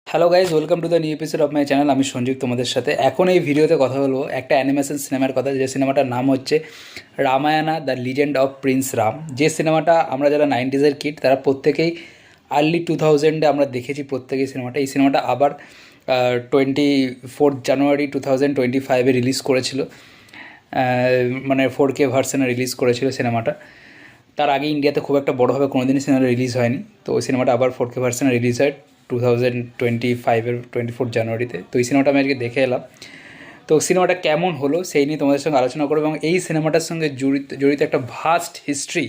Hello guys, welcome to the new episode of my channel. আমি সঞ্জীব তোমাদের সাথে এখন এই ভিডিওতে কথা বলবো একটা অ্যানিমেশন সিনেমার কথা, যে সিনেমাটার নাম হচ্ছে Ramayana the legend of Prince Ram. যে সিনেমাটা আমরা যারা 90s কিড তারা প্রত্যেকেই আর্লি 2000-এ আমরা দেখেছি প্রত্যেকেই সিনেমাটা। এই সিনেমাটা আবার 24 জানুয়ারি 2025-এ রিলিজ করেছিল, মানে 4K ভার্সনে রিলিজ করেছিল সিনেমাটা। তার আগে ইন্ডিয়াতে খুব একটা বড়োভাবে কোনো দিনই সিনেমা রিলিজ হয়নি, তো ওই সিনেমাটা আবার 4K ভার্সনে রিলিজ হয় 2025-এর 24 জানুয়ারিতে। তো এই সিনেমাটা আমি আজকে দেখে এলাম। তো সিনেমাটা কেমন হলো সেই নিয়ে তোমাদের সঙ্গে আলোচনা করবো, এবং এই সিনেমাটার সঙ্গে জড়িত জড়িত একটা ভাস্ট হিস্ট্রি,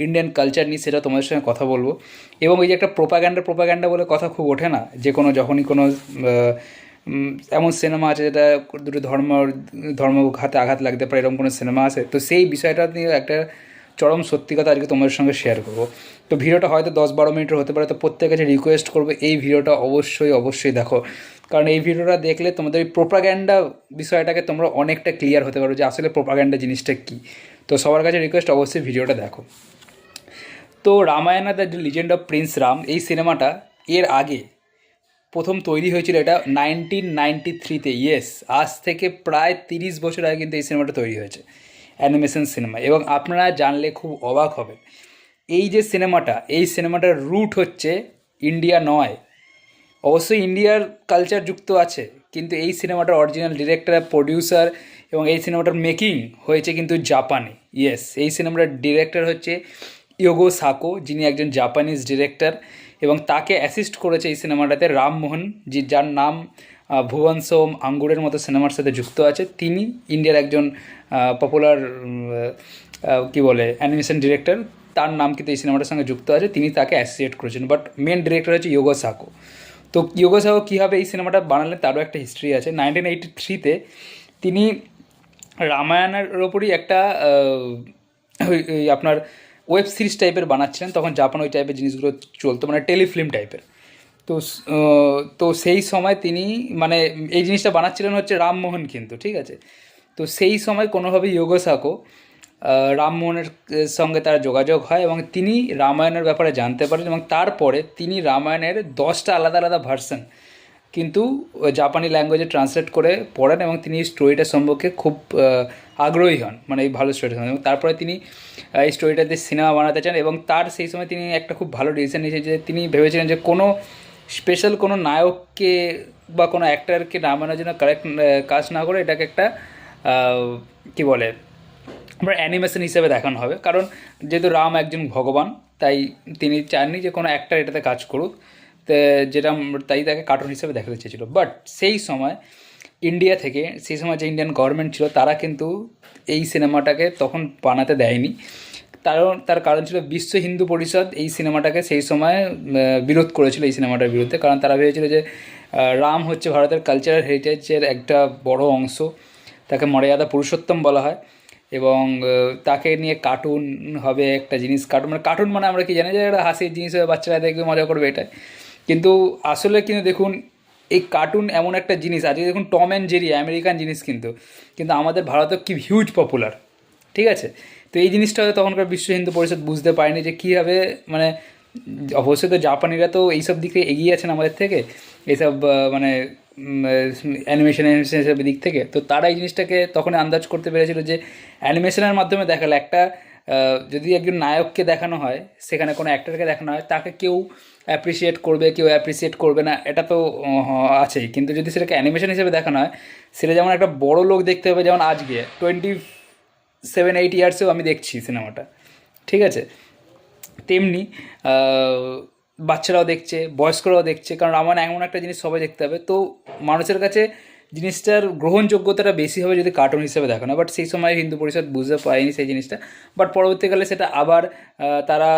ইন্ডিয়ান কালচার নিয়ে, সেটা তোমাদের সঙ্গে কথা বলবো। এবং ওই যে একটা প্রোপাগ্যান্ডা বলে কথা খুব ওঠে না, যে কোনো যখনই কোনো এমন সিনেমা আছে যেটা দুটো ধর্ম হাতে আঘাত লাগতে পারে, এরকম কোনো সিনেমা আছে, তো সেই বিষয়টা নিয়ে একটা চরম সত্যি কথা আজকে তোমাদের সঙ্গে শেয়ার করবো। তো ভিডিওটা হয়তো 10-12 মিনিটের হতে পারে, তো প্রত্যেকের কাছে রিকোয়েস্ট করবো এই ভিডিওটা অবশ্যই দেখো, কারণ এই ভিডিওটা দেখলে তোমাদের এই প্রোপাগ্যান্ডা বিষয়টাকে তোমরা অনেকটা ক্লিয়ার হতে পারো যে আসলে প্রোপাগ্যান্ডা জিনিসটা কী। তো সবার কাছে রিকোয়েস্ট, অবশ্যই ভিডিওটা দেখো। তো Ramayana the legend of Prince Ram এই সিনেমাটা এর আগে প্রথম তৈরি হয়েছিল এটা 1993-তে। ইয়েস, আজ থেকে প্রায় 30 বছর আগে কিন্তু এই সিনেমাটা তৈরি হয়েছে, অ্যানিমেশন সিনেমা। এবং আপনারা জানলে খুব অবাক হবেন, এই যে সিনেমাটা, এই সিনেমাটার রুট হচ্ছে ইন্ডিয়া নয়। অবশ্যই ইন্ডিয়ার কালচার যুক্ত আছে, কিন্তু এই সিনেমাটার অরিজিনাল ডিরেক্টর, প্রডিউসার এবং এই সিনেমাটার মেকিং হয়েছে কিন্তু জাপানে। ইয়েস, এই সিনেমাটার ডিরেক্টর হচ্ছে ইয়োগো সাকো, যিনি একজন জাপানিজ ডিরেক্টর, এবং তাকে অ্যাসিস্ট করেছে এই সিনেমাটাতে রামমোহন, যার নাম ভুবন সোম আঙ্গুরের মতো সিনেমার সাথে যুক্ত আছে। তিনি ইন্ডিয়ার একজন পপুলার কী বলে অ্যানিমেশন ডিরেক্টর, তার নাম কিন্তু এই সিনেমাটার সঙ্গে যুক্ত আছে, তিনি তাকে অ্যাসোসিয়েট করেছেন। বাট মেন ডিরেক্টর হচ্ছে ইয়োগো সাকো। তো ইয়োগো সাকো কীভাবে এই সিনেমাটা বানালেন তারও একটা হিস্ট্রি আছে। 1983-তে তিনি রামায়ণের ওপরই একটা আপনার ওয়েব সিরিজ টাইপের বানাচ্ছিলেন। তখন জাপান ওই টাইপের জিনিসগুলো চলতো, মানে টেলিফিল্ম টাইপের। তো তো সেই সময় তিনি মানে এই জিনিসটা বানাচ্ছিলেন হচ্ছে রামমোহন কিন্তু, ঠিক আছে। তো সেই সময় কোনোভাবে ইয়োগো সাকো রামমোহনের সঙ্গে তার যোগাযোগ হয়, এবং তিনি রামায়ণের ব্যাপারে জানতে পারেন, এবং তারপরে তিনি রামায়ণের 10টা আলাদা আলাদা ভার্সন কিন্তু জাপানি ল্যাঙ্গুয়েজে ট্রান্সলেট করে পড়েন, এবং তিনি এই স্টোরিটা সম্পর্কে খুব আগ্রহী হন, মানে এই ভালো স্টোরিটা সম্বন্ধে। এবং তারপরে তিনি এই স্টোরিটাতে সিনেমা বানাতে চান, এবং তার সেই সময় তিনি একটা খুব ভালো ডিসিশন নিয়েছেন, যে তিনি ভেবেছিলেন যে কোনো স্পেশাল কোনো নায়ককে বা কোনো অ্যাক্টারকে নামানোর জন্য কারেক্ট কাজ না করে এটাকে একটা কী বলে আমরা অ্যানিমেশন হিসেবে দেখানো হবে। কারণ যেহেতু রাম একজন ভগবান, তাই তিনি চাননি যে কোনো অ্যাক্টার এটাতে কাজ করুক, যেটা তাই তাকে কার্টুন হিসেবে দেখাতে চেয়েছিল। বাট সেই সময় ইন্ডিয়া থেকে, সেই সময় যে ইন্ডিয়ান গভর্নমেন্ট ছিল, তারা কিন্তু এই সিনেমাটাকে তখন বানাতে দেয়নি। তার কারণ ছিল বিশ্ব হিন্দু পরিষদ এই সিনেমাটাকে সেই সময় বিরোধ করেছিল এই সিনেমাটার বিরুদ্ধে। কারণ তারা ভেবেছিল যে রাম হচ্ছে ভারতের কালচারাল হেরিটেজের একটা বড় অংশ, তাকে মর্যাদা পুরুষোত্তম বলা হয়, এবং তাকে নিয়ে কার্টুন হবে একটা জিনিস। কার্টুন মানে আমরা কি জানি যে একটা হাসির জিনিস হবে, বাচ্চারা দেখবে মজা করবে, এটাই। কিন্তু আসলে কিন্তু দেখুন, এই কার্টুন এমন একটা জিনিস, আজকে দেখুন টম অ্যান্ড জেরি আমেরিকান জিনিস, কিন্তু কিন্তু আমাদের ভারতে কি হিউজ পপুলার, ঠিক আছে। তো এই জিনিসটা হয়তো তখনকার বিশ্ব হিন্দু পরিষদ বুঝতে পারেনি যে কীভাবে, মানে অবশ্যই তো জাপানিরা তো এইসব দিকে এগিয়ে আছেন আমাদের থেকে, এইসব মানে অ্যানিমেশন হিসেবে দিক থেকে। তো তারা এই জিনিসটাকে তখন আন্দাজ করতে পেরেছিল যে অ্যানিমেশনের মাধ্যমে দেখালে একটা যদি একজন নায়ককে দেখানো হয়, সেখানে কোনো অ্যাক্টরকে দেখানো হয়, তাকে কেউ অ্যাপ্রিসিয়েট করবে, কেউ অ্যাপ্রিসিয়েট করবে না, এটা তো আছেই। কিন্তু যদি সেটাকে অ্যানিমেশন হিসেবে দেখানো হয়, সেটা যেমন একটা বড় লোক দেখতে হবে, যেমন আজকে 27-8 ইয়ার্সেও আমি দেখছি সিনেমাটা, ঠিক আছে, তেমনি বাচ্চারাও দেখছে, বয়স্করাও দেখছে, কারণ আমার এমন একটা জিনিস সবাই দেখতে হবে। তো মানুষের কাছে জিনিসটার গ্রহণযোগ্যতাটা বেশি হবে যদি কার্টুন হিসেবে দেখানো। বাট সেই সময় হিন্দু পরিষদ বুঝতে পারেনি সেই জিনিসটা। বাট পরবর্তীকালে সেটা আবার তারা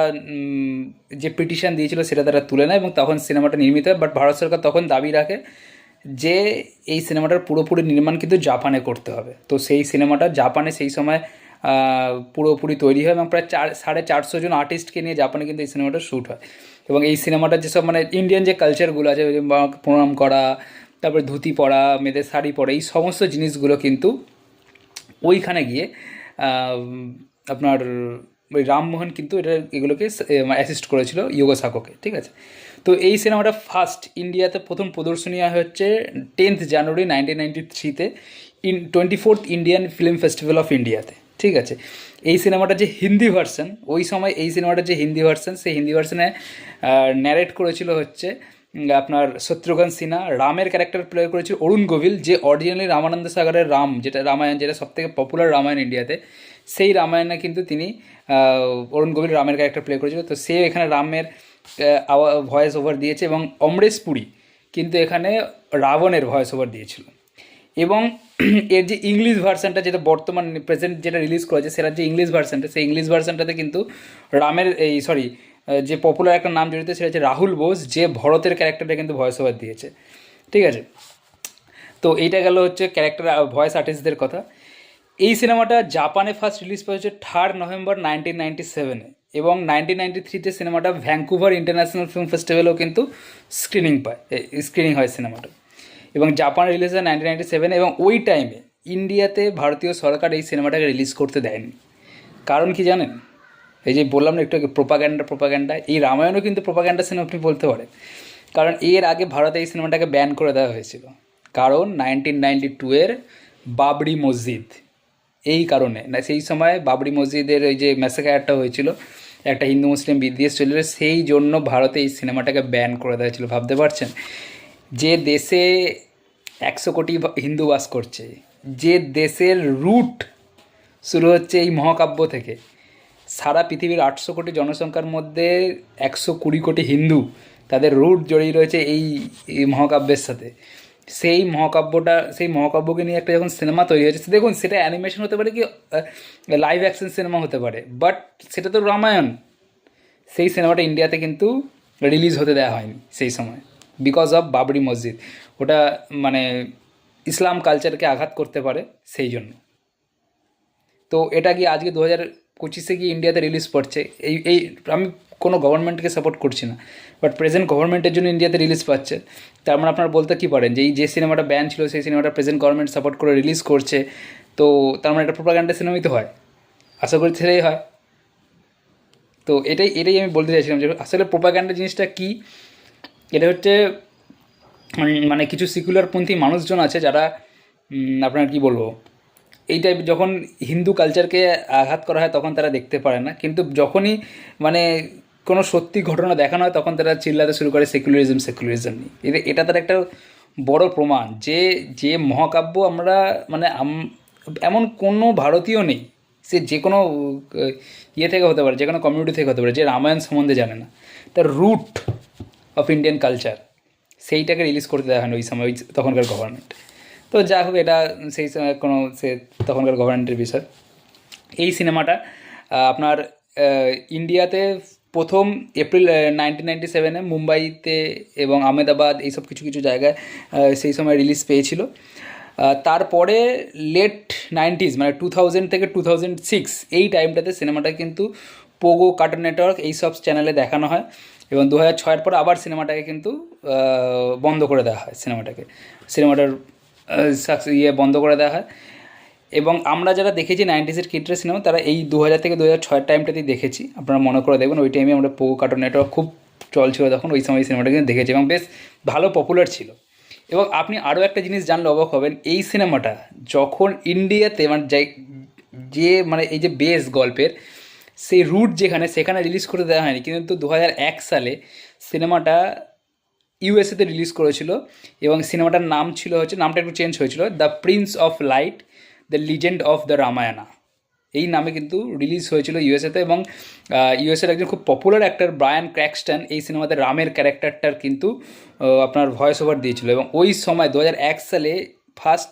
যে পিটিশন দিয়েছিল সেটা তারা তুলে নেয়, এবং তখন সিনেমাটা নির্মিত হয়। বাট ভারত সরকার তখন দাবি রাখে যে এই সিনেমাটার পুরোপুরি নির্মাণ কিন্তু জাপানে করতে হবে। তো সেই সিনেমাটা জাপানে সেই সময় পুরোপুরি তৈরি হয়, এবং প্রায় 450 জন আর্টিস্টকে নিয়ে জাপানে কিন্তু এই সিনেমাটা শ্যুট হয়। এবং এই সিনেমাটার যেসব মানে ইন্ডিয়ান যে কালচারগুলো আছে, প্রণাম করা, তারপরে ধুতি পরা, মেয়েদের শাড়ি পরা, এই সমস্ত জিনিসগুলো কিন্তু ওইখানে গিয়ে আপনার ওই রামমোহন কিন্তু এগুলোকে অ্যাসিস্ট করেছিল ইয়োগো সাকোকে, ঠিক আছে। তো এই সিনেমাটা ফার্স্ট ইন্ডিয়াতে প্রথম প্রদর্শনী হয় হচ্ছে 10th জানুয়ারি 1993-তে 24th Indian film festival of ইন্ডিয়াতে, ঠিক আছে। এই সিনেমাটা যে হিন্দি ভার্সন, ওই সময় এই সিনেমাটার যে হিন্দি ভার্সন, সেই হিন্দি ভার্সনে ন্যারেট করেছিল হচ্ছে আপনার শত্রুঘ্ন সিনহা। রামের ক্যারেক্টার প্লে করেছিল অরুণ গোভিল, যে অরিজিনালি রামানন্দ সাগরের রাম, যেটা রামায়ণ, যেটা সবথেকে পপুলার রামায়ণ ইন্ডিয়াতে, সেই রামায়ণে কিন্তু তিনি অরুণ গোভিল রামের ক্যারেক্টার প্লে করেছিল। তো সে এখানে রামের ভয়েস ওভার দিয়েছে, এবং অমরেশ পুরী কিন্তু এখানে রাবণের ভয়েস ওভার দিয়েছিল। এবং এর যে ইংলিশ ভার্সানটা, যেটা বর্তমান প্রেজেন্ট যেটা রিলিজ করেছে, সেটার যে ইংলিশ ভার্সানটা, সেই ইংলিশ ভার্সানটাতে কিন্তু রামের যে পপুলার একটা নাম জড়িত, সেটা হচ্ছে রাহুল বোস, যে ভরতের ক্যারেক্টারটা কিন্তু ভয়েস ওভার দিয়েছে, ঠিক আছে। তো এইটা গেল হচ্ছে ক্যারেক্টার ভয়েস আর্টিস্টদের কথা। এই সিনেমাটা জাপানে ফার্স্ট রিলিজ পেয়েছে 3 নভেম্বর 1997-এ, এবং 1993-তে সিনেমাটা ভ্যাঙ্কুভার ইন্টারন্যাশনাল ফিল্ম ফেস্টিভ্যালেও কিন্তু স্ক্রিনিং হয় সিনেমাটা, এবং জাপান রিলিজ হয় 1997, এবং ওই টাইমে ইন্ডিয়াতে ভারতীয় সরকার এই সিনেমাটাকে রিলিজ করতে দেয়নি। কারণ কি জানেন? এই যে বললাম না একটু আগে, প্রোপাগ্যান্ডা, এই রামায়ণও কিন্তু প্রোপাগ্যান্ডা সিনেমা আপনি বলতে পারেন। কারণ এর আগে ভারতে এই সিনেমাটাকে ব্যান করে দেওয়া হয়েছিল, কারণ 1992-এর বাবরি মসজিদ, এই কারণে না, সেই সময় বাবরি মসজিদের ওই যে ম্যাসাকারটা হয়েছিল, একটা হিন্দু মুসলিম বিদ্বেষ চলেছিল, সেই জন্য ভারতে এই সিনেমাটাকে ব্যান করে দেওয়া হয়েছিল। ভাবতে পারছেন, যে দেশে 100 কোটি হিন্দু বাস করছে, যে দেশের রুট শুরু হচ্ছে এই মহাকাব্য থেকে, সারা পৃথিবীর 800 কোটি জনসংখ্যার মধ্যে 120 কোটি হিন্দু, তাদের রুট জড়িয়ে রয়েছে এই মহাকাব্যের সাথে। সেই মহাকাব্যকে নিয়ে একটা যখন সিনেমা তৈরি হয়েছে, দেখুন সেটা অ্যানিমেশন হতে পারে কি লাইভ অ্যাকশন সিনেমা হতে পারে, বাট সেটা তো রামায়ণ। সেই সিনেমাটা ইন্ডিয়াতে কিন্তু রিলিজ হতে দেওয়া হয়নি সেই সময়, বিকজ অফ বাবরি মসজিদ। ওটা মানে ইসলাম কালচারকে আঘাত করতে পারে, সেই জন্য। তো এটা কি আজকে 2025-এ গিয়ে ইন্ডিয়াতে রিলিজ করছে, এই আমি কোনো গভর্নমেন্টকে সাপোর্ট করছি না, বাট প্রেজেন্ট গভর্নমেন্টের জন্য ইন্ডিয়াতে রিলিজ পাচ্ছে। তার মানে আপনারা বলতে কী পারেন, যে যে সিনেমাটা ব্যান ছিল, সেই সিনেমাটা প্রেজেন্ট গভর্নমেন্ট সাপোর্ট করে রিলিজ করছে, তো তার মানে একটা প্রোপাগান্ডা সিনেমাই তো হয়, আশা করি সেটাই হয়। তো এটাই আমি বলতে চাইছিলাম, যে আসলে প্রোপাগান্ডা জিনিসটা কী। এটা হচ্ছে মানে কিছু সিকুলারপন্থী মানুষজন আছে, যারা আপনার কী বলবো, এই টাইপ যখন হিন্দু কালচারকে আঘাত করা হয় তখন তারা দেখতে পারে না, কিন্তু যখনই মানে কোনো সত্যি ঘটনা দেখানো হয় তখন তারা চিল্লাতে শুরু করে সেকুলারিজম নিয়ে। এটা তার একটা বড় প্রমাণ, যে মহাকাব্য আমরা মানে এমন কোনো ভারতীয় নেই, সে যে কোনো ইয়ে থেকে হতে পারে, যে কোনো কমিউনিটি থেকে হতে পারে, যে রামায়ণ সম্বন্ধে জানে না। তার রুট অফ ইন্ডিয়ান কালচার, সেইটাকে রিলিজ করতে দেওয়া হয় না ওই সময়, তখনকার গভর্নমেন্ট। তো যা হোক, এটা সেই সময় তখনকার গভর্নমেন্টের বিষয়। এই সিনেমাটা আপনার ইন্ডিয়াতে প্রথম এপ্রিল 1997-এ মুম্বাইতে এবং আহমেদাবাদ, এইসব কিছু কিছু জায়গায় সেই সময় রিলিজ পেয়েছিল। তারপরে লেট 90s মানে 2000 থেকে 2006 এই টাইমটাতে সিনেমাটা কিন্তু পোগো, কার্টুন নেটওয়ার্ক, এইসব চ্যানেলে দেখানো হয়, এবং 2006-এর পরে আবার সিনেমাটাকে কিন্তু বন্ধ করে দেওয়া হয়, সিনেমাটার বন্ধ করে দেওয়া হয়। এবং আমরা যারা দেখেছি 90s-এর কিডরা সিনেমা, তারা এই 2000 থেকে 2006 টাইমটাতেই দেখেছি। আপনারা মনে করে দেখবেন, ওই টাইমে আমরা পোগো, কার্টুন নেটওয়ার্ক খুব চলছিল তখন, ওই সময় এই সিনেমাটা কিন্তু দেখেছি, এবং বেশ ভালো পপুলার ছিল। এবং আপনি আরও একটা জিনিস জানলে অবাক হবেন, এই সিনেমাটা যখন ইন্ডিয়াতে মানে এই যে বেস গল্পের সেই রুট সেখানে রিলিজ করে দেওয়া হয়নি, কিন্তু 2001 সালে সিনেমাটা ইউএসএতে রিলিজ করেছিল, এবং সিনেমাটার নাম ছিল নামটা একটু চেঞ্জ হয়েছিল, the Prince of light, the legend of the Ramayana, এই নামে কিন্তু রিলিজ হয়েছিল ইউএসএতে। এবং ইউএসএর একজন খুব পপুলার অ্যাক্টর ব্রায়ান ক্র্যাক্সটন এই সিনেমাতে রামের ক্যারেক্টারটার কিন্তু আপনার ভয়েস ওভার দিয়েছিল। এবং ওই সময় 2001 সালে ফার্স্ট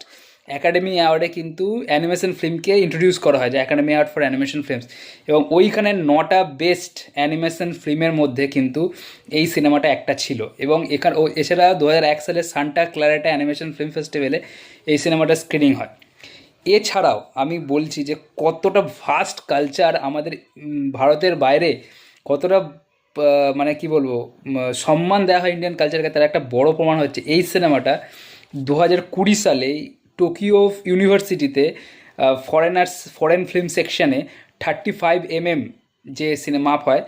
একাডেমি অ্যাওয়ার্ডে কিন্তু অ্যানিমেশন ফিল্মকে ইন্ট্রোডিউস করা হয়, যে academy award for animation films, এবং ওইখানে 9টা বেস্ট অ্যানিমেশন ফিল্মের মধ্যে কিন্তু এই সিনেমাটা একটা ছিল। এবং এছাড়া 2001 সালে সান্টা ক্লারেটা অ্যানিমেশন ফিল্ম ফেস্টিভ্যালে এই সিনেমাটা স্ক্রিনিং হয়। এছাড়াও আমি বলছি যে কতটা ভাস্ট কালচার আমাদের ভারতের বাইরে, কতটা মানে কি বলবো, সম্মান দেওয়া হয় ইন্ডিয়ান কালচারকে, তার একটা বড় প্রমাণ হচ্ছে এই সিনেমাটা 2020 সালে টোকিও ইউনিভার্সিটিতে ফরেন ফিল্ম সেকশনে 35 mm যে সিনেমা হয়,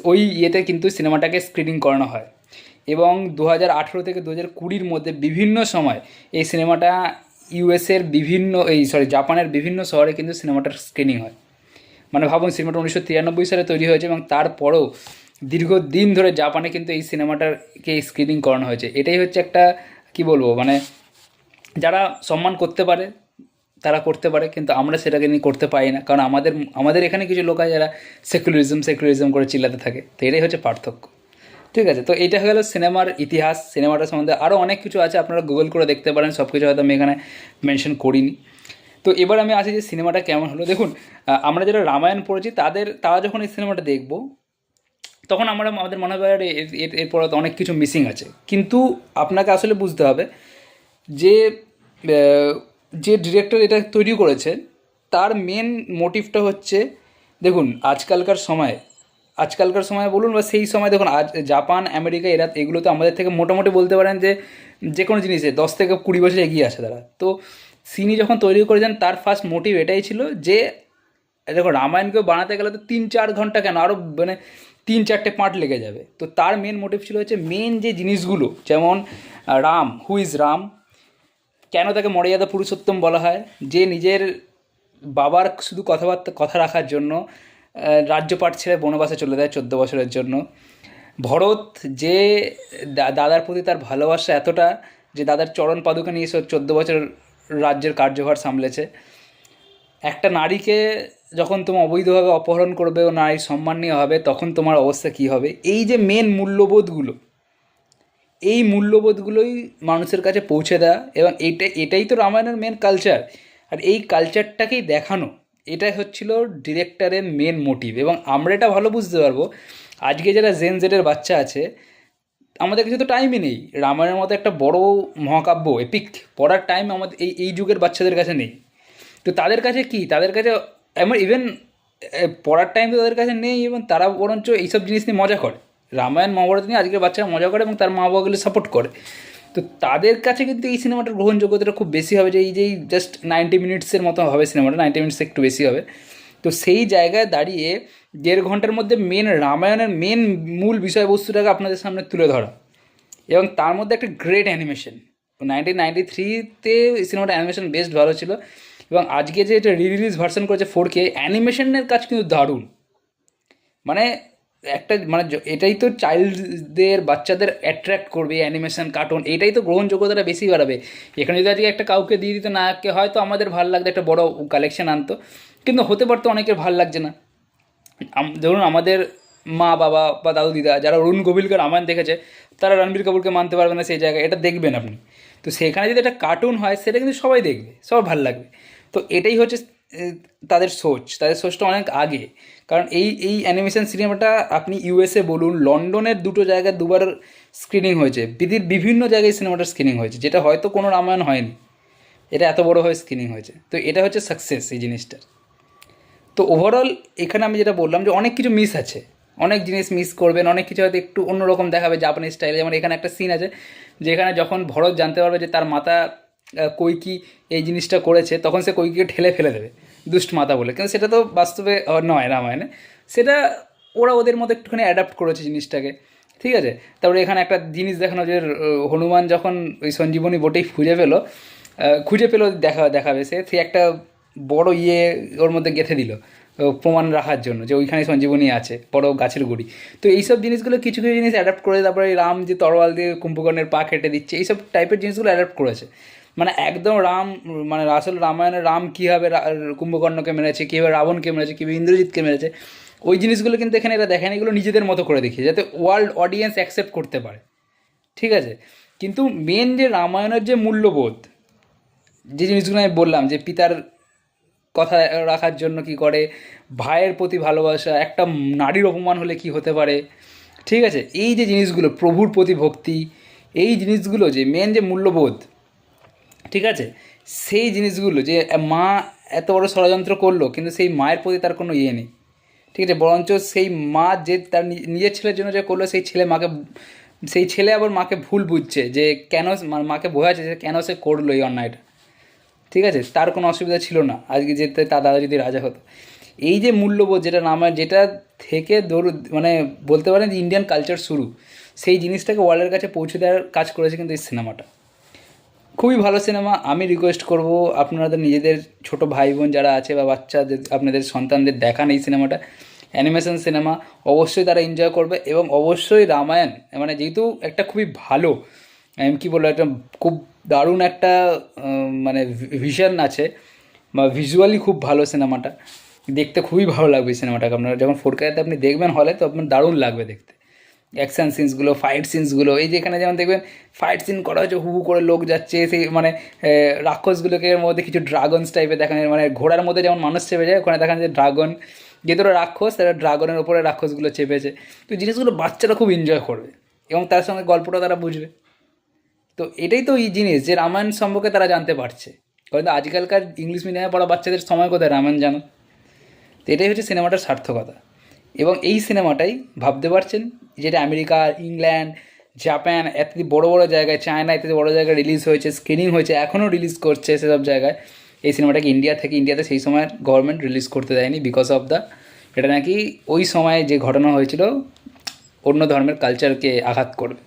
ওই ইয়েতে কিন্তু সিনেমাটাকে স্ক্রিনিং করানো হয়। এবং 2018 থেকে 2020-র মধ্যে বিভিন্ন সময় এই সিনেমাটা ইউএসের বিভিন্ন জাপানের বিভিন্ন শহরে কিন্তু সিনেমাটার স্ক্রিনিং হয়। মানে ভাবুন, সিনেমাটা 1993 সালে তৈরি হয়েছে এবং তারপরেও দীর্ঘদিন ধরে জাপানে কিন্তু এই সিনেমাটাকে স্ক্রিনিং করানো হয়েছে। এটাই হচ্ছে একটা কি বলবো, মানে যারা সম্মান করতে পারে তারা করতে পারে, কিন্তু আমরা সেটাকে নিয়ে করতে পারি না, কারণ আমাদের এখানে কিছু লোক আছে যারা সেকুলারিজম করে চিল্লাতে থাকে। তো এটাই হচ্ছে পার্থক্য। ঠিক আছে, তো এটা হয়ে গেল সিনেমার ইতিহাস। সিনেমাটার সম্বন্ধে আরও অনেক কিছু আছে, আপনারা গুগল করে দেখতে পারেন, সব কিছু হয়তো আমি এখানে মেনশন করিনি। তো এবার আমি আসি যে সিনেমাটা কেমন হলো। দেখুন, আমরা যারা রামায়ণ পড়েছি তারা যখন এই সিনেমাটা দেখব, তখন আমাদের মনে হবে এরপর অনেক কিছু মিসিং আছে। কিন্তু আপনাকে আসলে বুঝতে হবে যে যে ডিরেক্টর এটা তৈরি করেছে তার মেন মোটিভটা হচ্ছে, দেখুন আজকালকার সময় বলুন বা সেই সময়, দেখুন আজ জাপান আমেরিকা এগুলো তো আমাদের থেকে মোটামুটি বলতে পারেন যে কোনো জিনিসে 10 থেকে 20 বছর এগিয়ে আছে তারা। তো সিনি যখন তৈরি করেছেন তার ফার্স্ট মোটিভ এটাই ছিল যে দেখো, রামায়ণকেও বানাতে গেলে তো 3-4 ঘন্টা কেন, আরও মানে 3-4টে পার্ট লেগে যাবে। তো তার মেন মোটিভ ছিল হচ্ছে মেন যে জিনিসগুলো, যেমন রাম, হু ইজ রাম, কেন তাকে মর্যাদা পুরুষোত্তম বলা হয়, যে নিজের বাবার শুধু কথা রাখার জন্য রাজ্যপাট ছেড়ে বনবাসে চলে যায় 14 বছরের জন্য। ভরত, যে দাদার প্রতি তার ভালোবাসা এতটা যে দাদার চরণ পাদুকা নিয়ে 14 বছর রাজ্যের কার্যভার সামলেছে। একটা নারীকে যখন তুমি অবৈধভাবে অপহরণ করবে ও নারীর সম্মান নিয়ে হবে, তখন তোমার অবস্থা কী হবে। এই যে মেন মূল্যবোধগুলোই মানুষের কাছে পৌঁছে দেয়, এবং এটাই তো রামায়ণের মেন কালচার। আর এই কালচারটাকেই দেখানো, এটাই হচ্ছিল ডিরেক্টরের মেন মোটিভ। এবং আমরা এটা ভালো বুঝতে পারবো, আজকে যারা জেডের বাচ্চা আছে, আমাদের কাছে তো টাইমই নেই। রামায়ণের মতো একটা বড় মহাকাব্য এপিক পড়ার টাইম আমাদের এই যুগের বাচ্চাদের কাছে নেই। তো তাদের কাছে কি, তাদের কাছে এমন ইভেন পড়ার টাইম তো তাদের কাছে নেই, এবং তারা বরঞ্চ এইসব জিনিস নিয়ে মজা করে। রামায়ণ মহাভারত নিয়ে আজকের বাচ্চারা মজা করে এবং তার মা বাবাগুলো সাপোর্ট করে। তো তাদের কাছে কিন্তু এই সিনেমাটার গ্রহণযোগ্যতাটা খুব বেশি হবে, যে এই জাস্ট 90 মিনিটসের মতো হবে সিনেমাটা, 90 মিনিটস একটু বেশি হবে। তো সেই জায়গায় দাঁড়িয়ে 1.5 ঘন্টার মধ্যে রামায়ণের মূল বিষয়বস্তুটাকে আপনাদের সামনে তুলে ধরা, এবং তার মধ্যে একটা গ্রেট অ্যানিমেশন। 1993-তে এই সিনেমাটা অ্যানিমেশন বেস্ট ভালো ছিল, এবং আজকে যে এটা রিলিজ ভার্সন করেছে 4K, অ্যানিমেশনের কাজ কিন্তু দারুণ। মানে এটাই তো বাচ্চাদের অ্যাট্রাক্ট করবে, অ্যানিমেশন কার্টুন, এটাই তো গ্রহণযোগ্যতাটা বেশি বাড়াবে। এখানে যদি আজকে একটা কাউকে দিয়ে দিত নায়ককে, হয়তো আমাদের ভালো লাগতো, একটা বড় কালেকশন আনতো, কিন্তু হতে পারতো অনেকের ভালো লাগছে না। ধরুন আমাদের মা বাবা বা দাদু দিদা যারা অরুণ গোবিলকে রামায়ণ দেখেছে, তারা রণবীর কাপুরকে মানতে পারবে না সেই জায়গায়, এটা দেখবেন আপনি। তো সেখানে যদি একটা কার্টুন হয়, সেটা কিন্তু সবাই দেখবে, সবার ভালো লাগবে। তো এটাই হচ্ছে তাদের সোচটা অনেক আগে। কারণ এই অ্যানিমেশন সিনেমাটা আপনি ইউএসএ বলুন, লন্ডনের 2টো জায়গায় 2বার স্ক্রিনিং হয়েছে, পৃথিবীর বিভিন্ন জায়গায় সিনেমাটার স্ক্রিনিং হয়েছে, যেটা হয়তো কোনো রামায়ণ হয়নি। এটা এত বড়োভাবে স্ক্রিনিং হয়েছে, তো এটা হচ্ছে সাকসেস এই জিনিসটার। তো ওভারঅল এখানে আমি যেটা বললাম যে অনেক কিছু মিস আছে, অনেক জিনিস মিস করবেন, অনেক কিছু হয়তো একটু অন্যরকম দেখাবে জাপানিজ স্টাইলে। যেমন এখানে একটা সিন আছে যেখানে যখন ভরত জানতে পারবে যে তার মাতা কৈকি এই জিনিসটা করেছে, তখন সে কৈকিকে ঠেলে ফেলে দেবে দুষ্ট মাতা বলে, কিন্তু সেটা তো বাস্তবে নয় রামায়ণে। সেটা ওদের মধ্যে একটুখানি অ্যাডাপ্ট করেছে জিনিসটাকে, ঠিক আছে। তারপরে এখানে একটা জিনিস দেখানো যে হনুমান যখন ওই সঞ্জীবনী বটেই খুঁজে পেলো দেখাবে সে একটা বড় ওর মধ্যে গেঁথে দিল প্রমাণ রাখার জন্য যে ওইখানে সঞ্জীবনী আছে, বড় গাছের গুড়ি। তো এইসব জিনিসগুলো কিছু কিছু জিনিস অ্যাডাপ্ট করে, তারপরে রাম যে তরোয়াল দিয়ে কুম্ভকর্ণের পা কেটে দিচ্ছে, এইসব টাইপের জিনিসগুলো অ্যাডাপ্ট করেছে। মানে একদম আসল রামায়ণের রাম কীভাবে কুম্ভকর্ণকে মেরেছে, কীভাবে রাবণকে মেরেছে, কীভাবে ইন্দ্রজিৎকে মেরেছে, ওই জিনিসগুলো কিন্তু এখানে এরা দেখেন, এগুলো নিজেদের মতো করে দেখিয়ে, যাতে ওয়ার্ল্ড অডিয়েন্স অ্যাকসেপ্ট করতে পারে, ঠিক আছে। কিন্তু মেন যে রামায়ণের যে মূল্যবোধ, যে জিনিসগুলো আমি বললাম, যে পিতার কথা রাখার জন্য কি করে, ভাইয়ের প্রতি ভালোবাসা, একটা নারীর অপমান হলে কি হতে পারে, ঠিক আছে, এই যে জিনিসগুলো, প্রভুর প্রতি ভক্তি, এই জিনিসগুলো যে মেন যে মূল্যবোধ, ঠিক আছে, সেই জিনিসগুলো যে মা এত বড় ষড়যন্ত্র করলো, কিন্তু সেই মায়ের প্রতি তার কোনো নেই, ঠিক আছে, বরঞ্চ সেই মা যে তার নিজের ছেলের জন্য যে করলো, সেই ছেলে আবার মাকে ভুল বুঝছে, যে কেন মাকে বোঝাচ্ছে যে কেন সে করলো এই অন্যায়টা, ঠিক আছে, তার কোনো অসুবিধা ছিল না আজকে যে তার দাদা যদি রাজা হতো। এই যে মূল্যবোধ, যেটা থেকে মানে বলতে পারেন যে ইন্ডিয়ান কালচার শুরু, সেই জিনিসটাকে ওয়ার্ল্ডের কাছে পৌঁছে দেওয়ার কাজ করেছে কিন্তু এই সিনেমাটা। খুবই ভালো সিনেমা। আমি রিকোয়েস্ট করব আপনাদের নিজেদের ছোট ভাই বোন যারা আছে বা বাচ্চাদের আপনাদের সন্তানদের দেখান এই সিনেমাটা। অ্যানিমেশন সিনেমা, অবশ্যই তারা এনজয় করবে এবং অবশ্যই রামায়ণ মানে যেহেতু একটা খুবই ভালো, আমি কী বলবো, একটা খুব দারুণ একটা মানে ভিশন আছে বা ভিজুয়ালি খুব ভালো সিনেমাটা। দেখতে খুবই ভালো লাগবে সিনেমাটাকে। আপনারা যখন 4Kতে আপনি দেখবেন হলে, তো আপনার দারুণ লাগবে দেখতে। অ্যাকশান সিনসগুলো, ফাইট সিনসগুলো, এই যেখানে যেমন দেখবেন ফাইট সিন করা হচ্ছে, হু হু করে লোক যাচ্ছে, সেই মানে রাক্ষসগুলোকে এর মধ্যে কিছু ড্রাগনস টাইপের দেখানো, মানে ঘোড়ার মধ্যে যেমন মানুষ চেপে যায়, ওখানে দেখানো যে ড্রাগন, যেহেতু ওরা রাক্ষস, তারা ড্রাগনের ওপরে রাক্ষসগুলো চেপেছে। তো জিনিসগুলো বাচ্চারা খুব এনজয় করবে এবং তার সঙ্গে গল্পটা তারা বুঝবে। তো এটাই তো এই জিনিস যে রামায়ণ সম্পর্কে তারা জানতে পারছে, কারণ আজকালকার ইংলিশ মিডিয়ামে পড়া বাচ্চাদের সময় কোথায় রামায়ণ জানো। তো এটাই হচ্ছে সিনেমাটার সার্থকতা। এবং এই সিনেমাটাই ভাবতে পারছেন যেটা আমেরিকা, ইংল্যান্ড, জাপান, এত বড় বড় জায়গায়, চায়না ইত্যাদি বড় জায়গায় রিলিজ হয়েছে, স্ক্রিনিং হয়েছে, এখনও রিলিজ করছে সেসব জায়গায়। এই সিনেমাটাকে ইন্ডিয়াতে সেই সময় গভর্নমেন্ট রিলিজ করতে দেয়নি, বিকজ অফ দ্য, এটা নাকি ওই সময় যে ঘটনা হয়েছিল অন্য ধর্মের কালচারকে আঘাত করবে।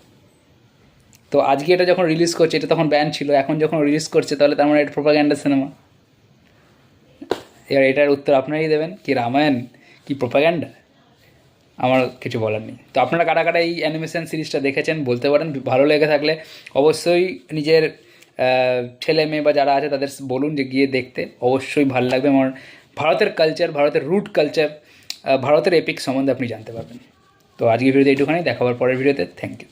তো আজকে এটা যখন রিলিজ করছে, এটা তখন ব্যান ছিল, এখন যখন রিলিজ করছে তাহলে তার মানে এটা প্রোপাগ্যান্ডা সিনেমা। এবার এটার উত্তর আপনারাই দেবেন, কি রামায়ণ কি প্রোপাগ্যান্ডা? আমার কিছু বলার নেই। তো আপনারা কারা কারা এই অ্যানিমেশন সিরিজটা দেখেছেন বলতে পারেন। ভালো লেগে থাকলে অবশ্যই নিজের ছেলে মেয়ে বা যারা আছে তাদের বলুন যে গিয়ে দেখতে, অবশ্যই ভালো লাগবে। আমার ভারতের কালচার, ভারতের রুট কালচার, ভারতের এপিক সম্বন্ধে আপনি জানতে পারবেন। তো আজকের ভিডিওতে এইটুখানি, দেখাবার পরের ভিডিওতে। Thank you.